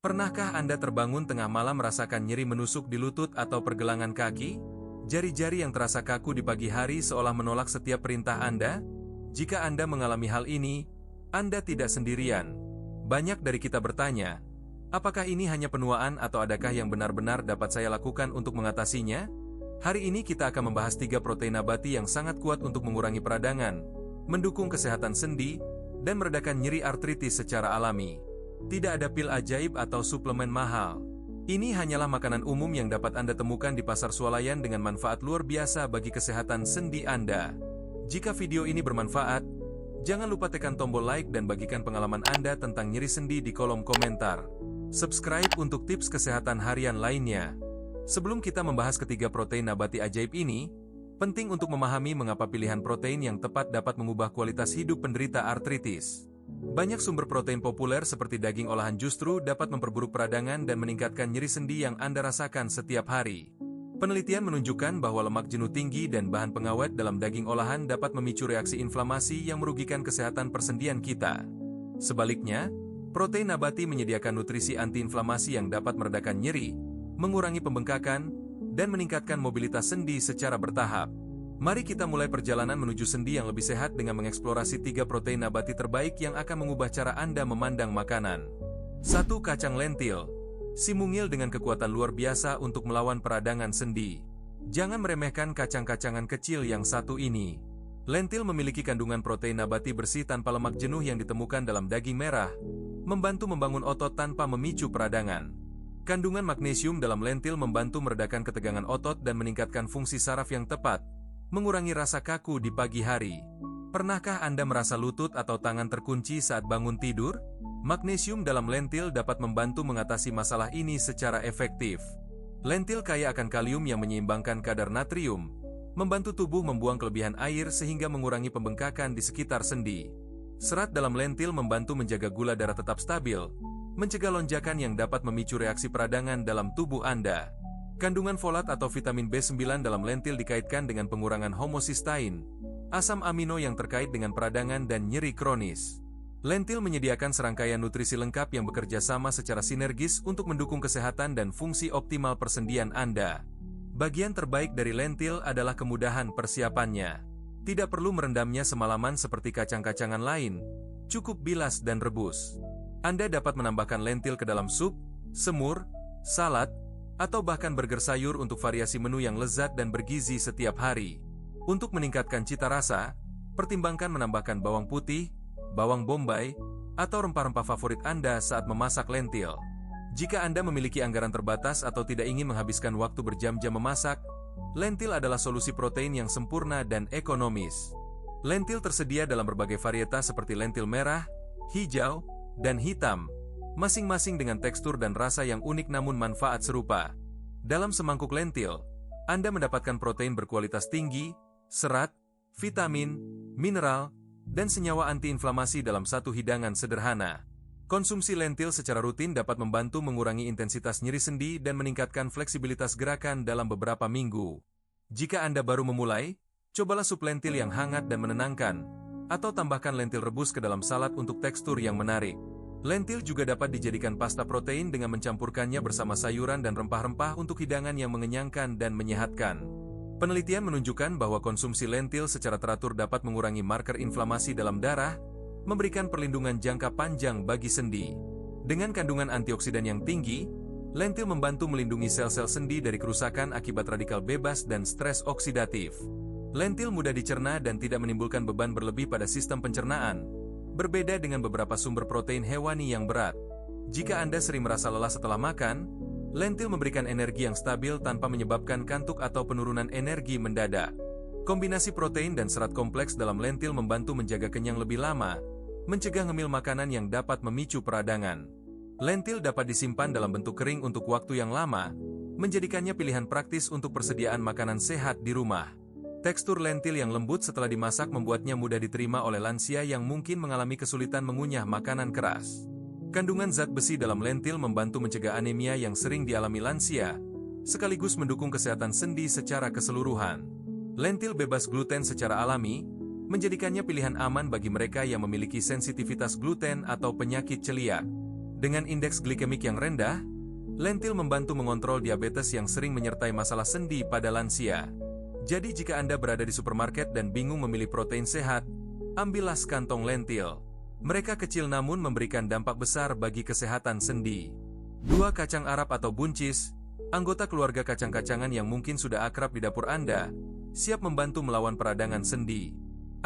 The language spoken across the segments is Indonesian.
Pernahkah Anda terbangun tengah malam merasakan nyeri menusuk di lutut atau pergelangan kaki? Jari-jari yang terasa kaku di pagi hari seolah menolak setiap perintah Anda? Jika Anda mengalami hal ini, Anda tidak sendirian. Banyak dari kita bertanya, apakah ini hanya penuaan atau adakah yang benar-benar dapat saya lakukan untuk mengatasinya? Hari ini kita akan membahas 3 protein nabati yang sangat kuat untuk mengurangi peradangan, mendukung kesehatan sendi, dan meredakan nyeri artritis secara alami. Tidak ada pil ajaib atau suplemen mahal. Ini hanyalah makanan umum yang dapat Anda temukan di pasar swalayan dengan manfaat luar biasa bagi kesehatan sendi Anda. Jika video ini bermanfaat, jangan lupa tekan tombol like dan bagikan pengalaman Anda tentang nyeri sendi di kolom komentar. Subscribe untuk tips kesehatan harian lainnya. Sebelum kita membahas ketiga protein nabati ajaib ini, penting untuk memahami mengapa pilihan protein yang tepat dapat mengubah kualitas hidup penderita artritis. Banyak sumber protein populer seperti daging olahan justru dapat memperburuk peradangan dan meningkatkan nyeri sendi yang Anda rasakan setiap hari. Penelitian menunjukkan bahwa lemak jenuh tinggi dan bahan pengawet dalam daging olahan dapat memicu reaksi inflamasi yang merugikan kesehatan persendian kita. Sebaliknya, protein nabati menyediakan nutrisi antiinflamasi yang dapat meredakan nyeri, mengurangi pembengkakan, dan meningkatkan mobilitas sendi secara bertahap. Mari kita mulai perjalanan menuju sendi yang lebih sehat dengan mengeksplorasi 3 protein nabati terbaik yang akan mengubah cara Anda memandang makanan. 1. Kacang lentil. Si mungil dengan kekuatan luar biasa untuk melawan peradangan sendi. Jangan meremehkan kacang-kacangan kecil yang satu ini. Lentil memiliki kandungan protein nabati bersih tanpa lemak jenuh yang ditemukan dalam daging merah, membantu membangun otot tanpa memicu peradangan. Kandungan magnesium dalam lentil membantu meredakan ketegangan otot dan meningkatkan fungsi saraf yang tepat, mengurangi rasa kaku di pagi hari. Pernahkah Anda merasa lutut atau tangan terkunci saat bangun tidur? Magnesium dalam lentil dapat membantu mengatasi masalah ini secara efektif. Lentil kaya akan kalium yang menyeimbangkan kadar natrium, membantu tubuh membuang kelebihan air sehingga mengurangi pembengkakan di sekitar sendi. Serat dalam lentil membantu menjaga gula darah tetap stabil, mencegah lonjakan yang dapat memicu reaksi peradangan dalam tubuh Anda. Kandungan folat atau vitamin B9 dalam lentil dikaitkan dengan pengurangan homocysteine, asam amino yang terkait dengan peradangan dan nyeri kronis. Lentil menyediakan serangkaian nutrisi lengkap yang bekerja sama secara sinergis untuk mendukung kesehatan dan fungsi optimal persendian Anda. Bagian terbaik dari lentil adalah kemudahan persiapannya. Tidak perlu merendamnya semalaman seperti kacang-kacangan lain, cukup bilas dan rebus. Anda dapat menambahkan lentil ke dalam sup, semur, salad, atau bahkan burger sayur untuk variasi menu yang lezat dan bergizi setiap hari. Untuk meningkatkan cita rasa, pertimbangkan menambahkan bawang putih, bawang bombay, atau rempah-rempah favorit Anda saat memasak lentil. Jika Anda memiliki anggaran terbatas atau tidak ingin menghabiskan waktu berjam-jam memasak, lentil adalah solusi protein yang sempurna dan ekonomis. Lentil tersedia dalam berbagai varietas seperti lentil merah, hijau, dan hitam, masing-masing dengan tekstur dan rasa yang unik namun manfaat serupa. Dalam semangkuk lentil, Anda mendapatkan protein berkualitas tinggi, serat, vitamin, mineral, dan senyawa antiinflamasi dalam satu hidangan sederhana. Konsumsi lentil secara rutin dapat membantu mengurangi intensitas nyeri sendi dan meningkatkan fleksibilitas gerakan dalam beberapa minggu. Jika Anda baru memulai, cobalah sup lentil yang hangat dan menenangkan, atau tambahkan lentil rebus ke dalam salad untuk tekstur yang menarik. Lentil juga dapat dijadikan pasta protein dengan mencampurkannya bersama sayuran dan rempah-rempah untuk hidangan yang mengenyangkan dan menyehatkan. Penelitian menunjukkan bahwa konsumsi lentil secara teratur dapat mengurangi marker inflamasi dalam darah, memberikan perlindungan jangka panjang bagi sendi. Dengan kandungan antioksidan yang tinggi, lentil membantu melindungi sel-sel sendi dari kerusakan akibat radikal bebas dan stres oksidatif. Lentil mudah dicerna dan tidak menimbulkan beban berlebih pada sistem pencernaan, berbeda dengan beberapa sumber protein hewani yang berat. Jika Anda sering merasa lelah setelah makan, lentil memberikan energi yang stabil tanpa menyebabkan kantuk atau penurunan energi mendadak. Kombinasi protein dan serat kompleks dalam lentil membantu menjaga kenyang lebih lama, mencegah ngemil makanan yang dapat memicu peradangan. Lentil dapat disimpan dalam bentuk kering untuk waktu yang lama, menjadikannya pilihan praktis untuk persediaan makanan sehat di rumah. Tekstur lentil yang lembut setelah dimasak membuatnya mudah diterima oleh lansia yang mungkin mengalami kesulitan mengunyah makanan keras. Kandungan zat besi dalam lentil membantu mencegah anemia yang sering dialami lansia, sekaligus mendukung kesehatan sendi secara keseluruhan. Lentil bebas gluten secara alami, menjadikannya pilihan aman bagi mereka yang memiliki sensitivitas gluten atau penyakit celiak. Dengan indeks glikemik yang rendah, lentil membantu mengontrol diabetes yang sering menyertai masalah sendi pada lansia. Jadi jika Anda berada di supermarket dan bingung memilih protein sehat, ambillah sekantong lentil. Mereka kecil namun memberikan dampak besar bagi kesehatan sendi. 2. Kacang Arab atau buncis, anggota keluarga kacang-kacangan yang mungkin sudah akrab di dapur Anda, siap membantu melawan peradangan sendi.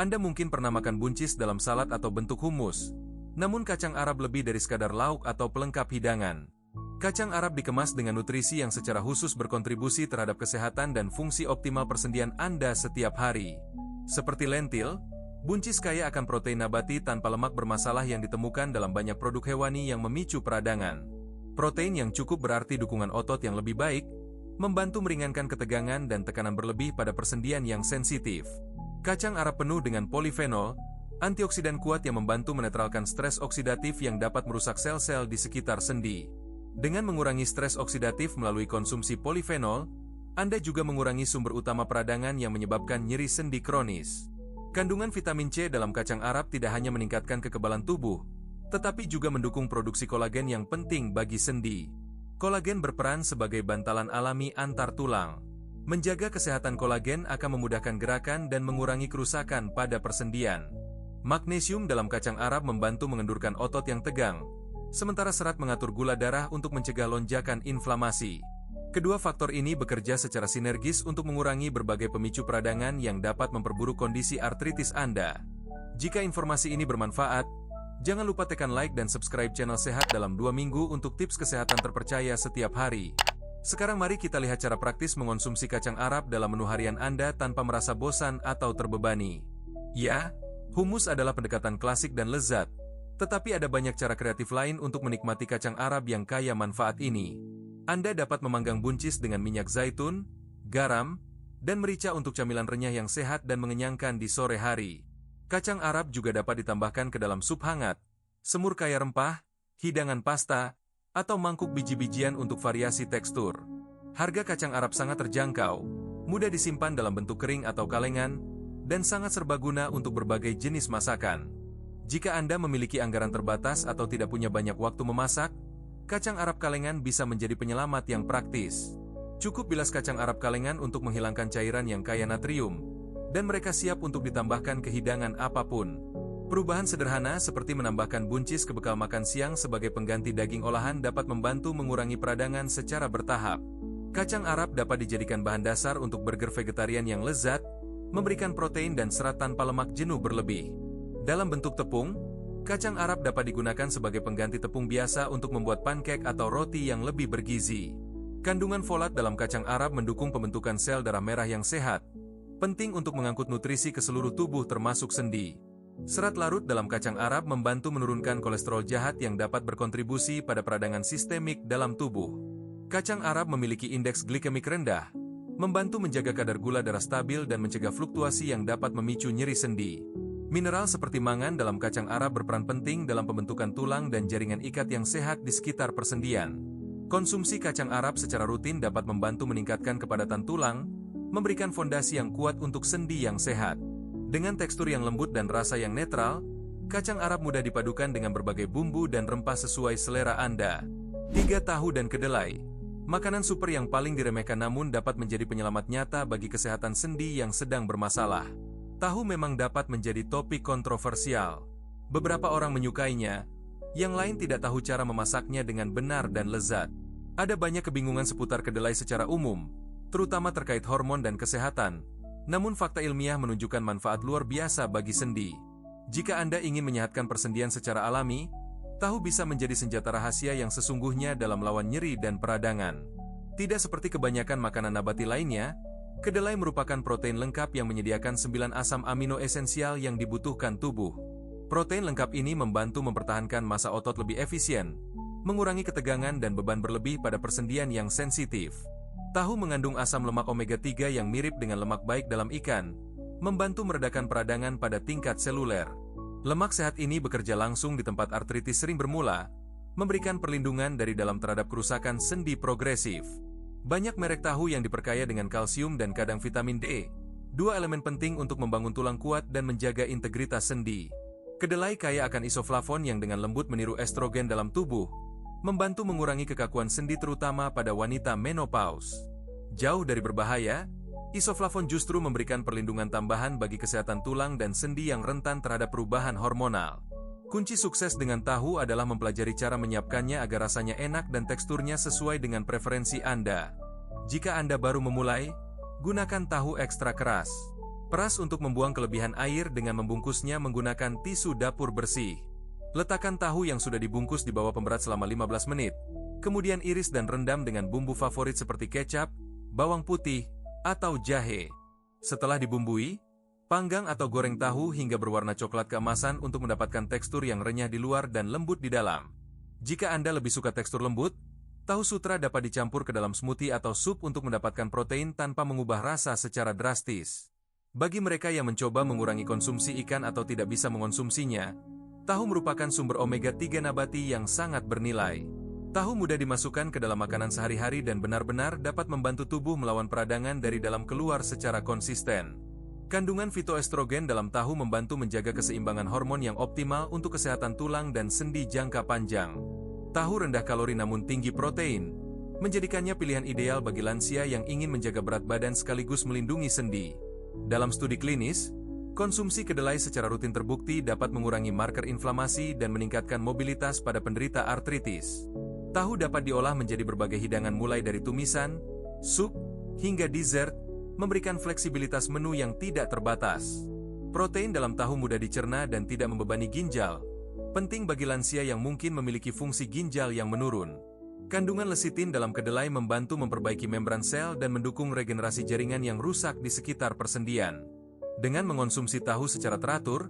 Anda mungkin pernah makan buncis dalam salad atau bentuk hummus, namun kacang Arab lebih dari sekadar lauk atau pelengkap hidangan. Kacang Arab dikemas dengan nutrisi yang secara khusus berkontribusi terhadap kesehatan dan fungsi optimal persendian Anda setiap hari. Seperti lentil, buncis kaya akan protein nabati tanpa lemak bermasalah yang ditemukan dalam banyak produk hewani yang memicu peradangan. Protein yang cukup berarti dukungan otot yang lebih baik, membantu meringankan ketegangan dan tekanan berlebih pada persendian yang sensitif. Kacang Arab penuh dengan polifenol, antioksidan kuat yang membantu menetralkan stres oksidatif yang dapat merusak sel-sel di sekitar sendi. Dengan mengurangi stres oksidatif melalui konsumsi polifenol, Anda juga mengurangi sumber utama peradangan yang menyebabkan nyeri sendi kronis. Kandungan vitamin C dalam kacang Arab tidak hanya meningkatkan kekebalan tubuh, tetapi juga mendukung produksi kolagen yang penting bagi sendi. Kolagen berperan sebagai bantalan alami antar tulang. Menjaga kesehatan kolagen akan memudahkan gerakan dan mengurangi kerusakan pada persendian. Magnesium dalam kacang Arab membantu mengendurkan otot yang tegang, sementara serat mengatur gula darah untuk mencegah lonjakan inflamasi. Kedua faktor ini bekerja secara sinergis untuk mengurangi berbagai pemicu peradangan yang dapat memperburuk kondisi artritis Anda. Jika informasi ini bermanfaat, jangan lupa tekan like dan subscribe channel Sehat dalam 2 minggu untuk tips kesehatan terpercaya setiap hari. Sekarang mari kita lihat cara praktis mengonsumsi kacang Arab dalam menu harian Anda tanpa merasa bosan atau terbebani. Ya, hummus adalah pendekatan klasik dan lezat, tetapi ada banyak cara kreatif lain untuk menikmati kacang Arab yang kaya manfaat ini. Anda dapat memanggang buncis dengan minyak zaitun, garam, dan merica untuk camilan renyah yang sehat dan mengenyangkan di sore hari. Kacang Arab juga dapat ditambahkan ke dalam sup hangat, semur kaya rempah, hidangan pasta, atau mangkuk biji-bijian untuk variasi tekstur. Harga kacang Arab sangat terjangkau, mudah disimpan dalam bentuk kering atau kalengan, dan sangat serbaguna untuk berbagai jenis masakan. Jika Anda memiliki anggaran terbatas atau tidak punya banyak waktu memasak, kacang Arab kalengan bisa menjadi penyelamat yang praktis. Cukup bilas kacang Arab kalengan untuk menghilangkan cairan yang kaya natrium, dan mereka siap untuk ditambahkan ke hidangan apapun. Perubahan sederhana seperti menambahkan buncis ke bekal makan siang sebagai pengganti daging olahan dapat membantu mengurangi peradangan secara bertahap. Kacang Arab dapat dijadikan bahan dasar untuk burger vegetarian yang lezat, memberikan protein dan serat tanpa lemak jenuh berlebih. Dalam bentuk tepung, kacang Arab dapat digunakan sebagai pengganti tepung biasa untuk membuat pancake atau roti yang lebih bergizi. Kandungan folat dalam kacang Arab mendukung pembentukan sel darah merah yang sehat, penting untuk mengangkut nutrisi ke seluruh tubuh termasuk sendi. Serat larut dalam kacang Arab membantu menurunkan kolesterol jahat yang dapat berkontribusi pada peradangan sistemik dalam tubuh. Kacang Arab memiliki indeks glikemik rendah, membantu menjaga kadar gula darah stabil dan mencegah fluktuasi yang dapat memicu nyeri sendi. Mineral seperti mangan dalam kacang Arab berperan penting dalam pembentukan tulang dan jaringan ikat yang sehat di sekitar persendian. Konsumsi kacang Arab secara rutin dapat membantu meningkatkan kepadatan tulang, memberikan fondasi yang kuat untuk sendi yang sehat. Dengan tekstur yang lembut dan rasa yang netral, kacang Arab mudah dipadukan dengan berbagai bumbu dan rempah sesuai selera Anda. 3. Tahu dan kedelai. Makanan super yang paling diremehkan namun dapat menjadi penyelamat nyata bagi kesehatan sendi yang sedang bermasalah. Tahu memang dapat menjadi topik kontroversial. Beberapa orang menyukainya, yang lain tidak tahu cara memasaknya dengan benar dan lezat. Ada banyak kebingungan seputar kedelai secara umum, terutama terkait hormon dan kesehatan. Namun fakta ilmiah menunjukkan manfaat luar biasa bagi sendi. Jika Anda ingin menyehatkan persendian secara alami, tahu bisa menjadi senjata rahasia yang sesungguhnya dalam melawan nyeri dan peradangan. Tidak seperti kebanyakan makanan nabati lainnya, kedelai merupakan protein lengkap yang menyediakan 9 asam amino esensial yang dibutuhkan tubuh. Protein lengkap ini membantu mempertahankan massa otot lebih efisien, mengurangi ketegangan dan beban berlebih pada persendian yang sensitif. Tahu mengandung asam lemak omega 3 yang mirip dengan lemak baik dalam ikan, membantu meredakan peradangan pada tingkat seluler. Lemak sehat ini bekerja langsung di tempat artritis sering bermula, memberikan perlindungan dari dalam terhadap kerusakan sendi progresif. Banyak merek tahu yang diperkaya dengan kalsium dan kadang vitamin D, 2 elemen penting untuk membangun tulang kuat dan menjaga integritas sendi. Kedelai kaya akan isoflavon yang dengan lembut meniru estrogen dalam tubuh, membantu mengurangi kekakuan sendi terutama pada wanita menopause. Jauh dari berbahaya, isoflavon justru memberikan perlindungan tambahan bagi kesehatan tulang dan sendi yang rentan terhadap perubahan hormonal. Kunci sukses dengan tahu adalah mempelajari cara menyiapkannya agar rasanya enak dan teksturnya sesuai dengan preferensi Anda. Jika Anda baru memulai, gunakan tahu ekstra keras. Peras untuk membuang kelebihan air dengan membungkusnya menggunakan tisu dapur bersih. Letakkan tahu yang sudah dibungkus di bawah pemberat selama 15 menit. Kemudian iris dan rendam dengan bumbu favorit seperti kecap, bawang putih, atau jahe. Setelah dibumbui, panggang atau goreng tahu hingga berwarna coklat keemasan untuk mendapatkan tekstur yang renyah di luar dan lembut di dalam. Jika Anda lebih suka tekstur lembut, tahu sutra dapat dicampur ke dalam smoothie atau sup untuk mendapatkan protein tanpa mengubah rasa secara drastis. Bagi mereka yang mencoba mengurangi konsumsi ikan atau tidak bisa mengonsumsinya, tahu merupakan sumber omega-3 nabati yang sangat bernilai. Tahu mudah dimasukkan ke dalam makanan sehari-hari dan benar-benar dapat membantu tubuh melawan peradangan dari dalam keluar secara konsisten. Kandungan fitoestrogen dalam tahu membantu menjaga keseimbangan hormon yang optimal untuk kesehatan tulang dan sendi jangka panjang. Tahu rendah kalori namun tinggi protein, menjadikannya pilihan ideal bagi lansia yang ingin menjaga berat badan sekaligus melindungi sendi. Dalam studi klinis, konsumsi kedelai secara rutin terbukti dapat mengurangi marker inflamasi dan meningkatkan mobilitas pada penderita artritis. Tahu dapat diolah menjadi berbagai hidangan mulai dari tumisan, sup, hingga dessert, memberikan fleksibilitas menu yang tidak terbatas. Protein dalam tahu mudah dicerna dan tidak membebani ginjal, penting bagi lansia yang mungkin memiliki fungsi ginjal yang menurun. Kandungan lecitin dalam kedelai membantu memperbaiki membran sel dan mendukung regenerasi jaringan yang rusak di sekitar persendian. Dengan mengonsumsi tahu secara teratur,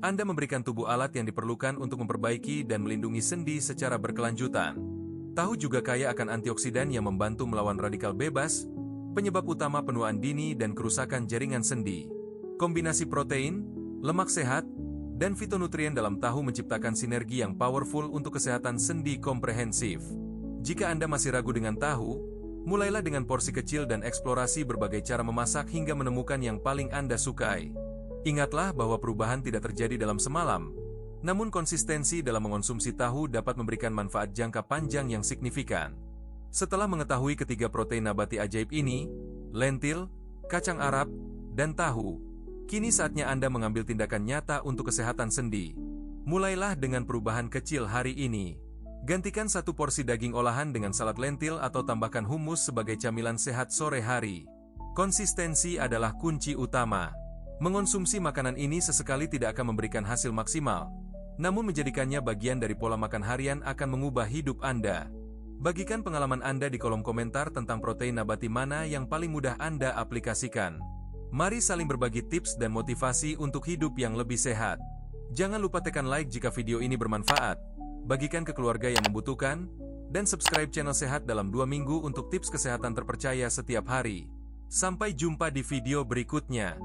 Anda memberikan tubuh alat yang diperlukan untuk memperbaiki dan melindungi sendi secara berkelanjutan. Tahu juga kaya akan antioksidan yang membantu melawan radikal bebas, penyebab utama penuaan dini dan kerusakan jaringan sendi. Kombinasi protein, lemak sehat, dan fitonutrien dalam tahu menciptakan sinergi yang powerful untuk kesehatan sendi komprehensif. Jika Anda masih ragu dengan tahu, mulailah dengan porsi kecil dan eksplorasi berbagai cara memasak hingga menemukan yang paling Anda sukai. Ingatlah bahwa perubahan tidak terjadi dalam semalam, namun konsistensi dalam mengonsumsi tahu dapat memberikan manfaat jangka panjang yang signifikan. Setelah mengetahui ketiga protein nabati ajaib ini, lentil, kacang Arab, dan tahu, kini saatnya Anda mengambil tindakan nyata untuk kesehatan sendi. Mulailah dengan perubahan kecil hari ini. Gantikan satu porsi daging olahan dengan salad lentil atau tambahkan hummus sebagai camilan sehat sore hari. Konsistensi adalah kunci utama. Mengonsumsi makanan ini sesekali tidak akan memberikan hasil maksimal, namun menjadikannya bagian dari pola makan harian akan mengubah hidup Anda. Bagikan pengalaman Anda di kolom komentar tentang protein nabati mana yang paling mudah Anda aplikasikan. Mari saling berbagi tips dan motivasi untuk hidup yang lebih sehat. Jangan lupa tekan like jika video ini bermanfaat, bagikan ke keluarga yang membutuhkan, dan subscribe channel Sehat dalam 2 minggu untuk tips kesehatan terpercaya setiap hari. Sampai jumpa di video berikutnya.